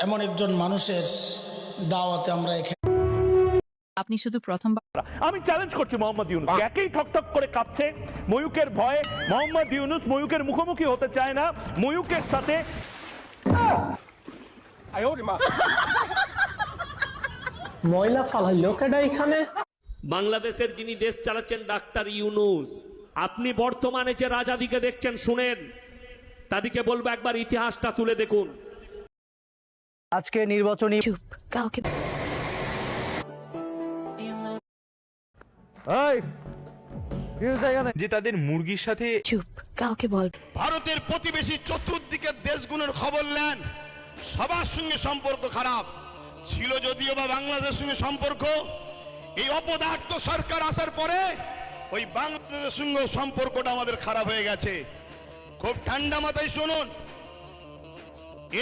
এমন একজন মানুষের দাওয়াতে আমরা এখানে। আপনি শুধু প্রথমবার। আমি চ্যালেঞ্জ করছি মোহাম্মদ ইউনুস, একেই ঠকঠক করে কাঁপছে ময়ূকের ভয়ে। মোহাম্মদ ইউনুস ময়ূকের মুখোমুখি হতে চায় না, ময়ূকের সাথে ময়লা ফালাইলো কেডা এখানে? বাংলাদেশের যিনি দেশ চালাচ্ছেন ডাক্তার ইউনুস, আপনি বর্তমানে যে রাজাদিকে দেখছেন শুনেন, তাদেরকে বলবো একবার ইতিহাসটা তুলে দেখুন। আজকে নির্বাচনী কাউকে যে তাদের মুরগির সাথে চুপ, কাউকে বল। ভারতের প্রতিবেশী চতুর্দিকের দেশগুলোর খবর নেন, সবার সঙ্গে সম্পর্ক খারাপ ছিল, যদিও বা বাংলাদেশের সঙ্গে সম্পর্ক এই অপদার্থ সরকার আসার পরে ওই বাংলাদেশের সঙ্গে সম্পর্কটা আমাদের খারাপ হয়ে গেছে। খুব ঠান্ডা মাথায় শুনুন,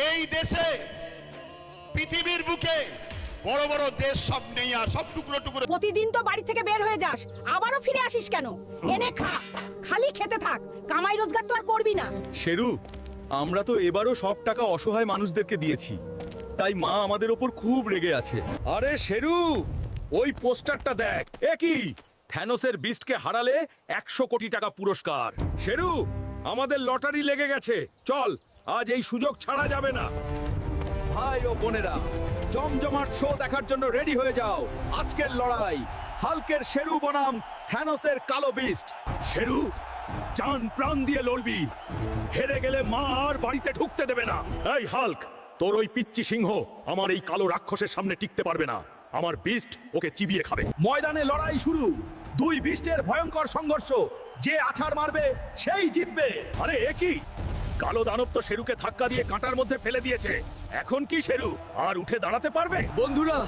এই দেশে পৃথিবীর বুকে বড় বড় দেশ সব নেই, আর সব টুকরো টুকরো। প্রতিদিন তো বাড়ি থেকে বের হয়ে যাস, আবারও ফিরে আসিস কেন? এনে খা, খালি খেতে থাক, কামাই রোজগার তো আর করবি না। শেরু, আমরা তো এবারও সব টাকা অসহায় মানুষদেরকে দিয়েছি, তাই মা আমাদের ওপর খুব রেগে আছে। আরে শেরু, ওই পোস্টারটা দেখ। এ কি, থ্যানোসের বিস্টকে হারালে 100 কোটি টাকা পুরস্কার। শেরু, আমাদের লটারি লেগে গেছে, চল আজ এই সুযোগ ছাড়া যাবে না। ভাই ও বোনেরা, জমজমাট শো দেখার জন্য রেডি হয়ে যাও। আজকের লড়াই হাল্কের শেরু বনাম থ্যানোসের কালো বিস্ট। শেরু, জান প্রাণ দিয়ে লড়বি, হেরে গেলে মা আর বাড়িতে ঢুকতে দেবে না। এই হাল্ক, তোর ওই পিচ্চি সিংহ আমার এই কালো রাক্ষসের সামনে টিকতে পারবে না। আমার বিস্ট ওকে চিবিয়ে খাবে। ময়দানে লড়াই শুরু, দুই বিস্টের ভয়ঙ্কর সংঘর্ষ, যে আছাড় মারবে সেই জিতবে। আরে এ কি, কালো দানব তো শেরুকে ধাক্কা দিয়ে কাঁটার মধ্যে ফেলে দিয়েছে। এখন কি শেরু আর উঠে দাঁড়াতে পারবে? বন্ধুরা,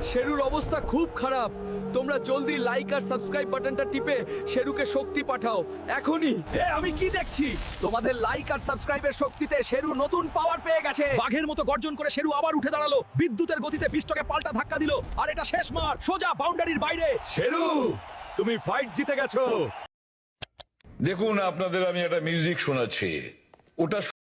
শেরুর অবস্থা খুব খারাপ। তোমরা জলদি লাইক আর সাবস্ক্রাইব বাটনটা টিপে শেরুকে শক্তি পাঠাও এখনই। আমি কি দেখছি? তোমাদের লাইক আর সাবস্ক্রাইবের শক্তিতে শেরু নতুন পাওয়ার পেয়ে গেছে। বাঘের মতো গর্জন করে শেরু আবার উঠে দাঁড়ালো, বিদ্যুতের গতিতে বিস্টকে পাল্টা ধাক্কা দিল, আর এটা শেষ মার, সোজা বাউন্ডারির বাইরে। শেরু, তুমি ফাইট জিতে গেছো। দেখুন, আপনাদের আমি একটা মিউজিক শোনাচ্ছি, ওটা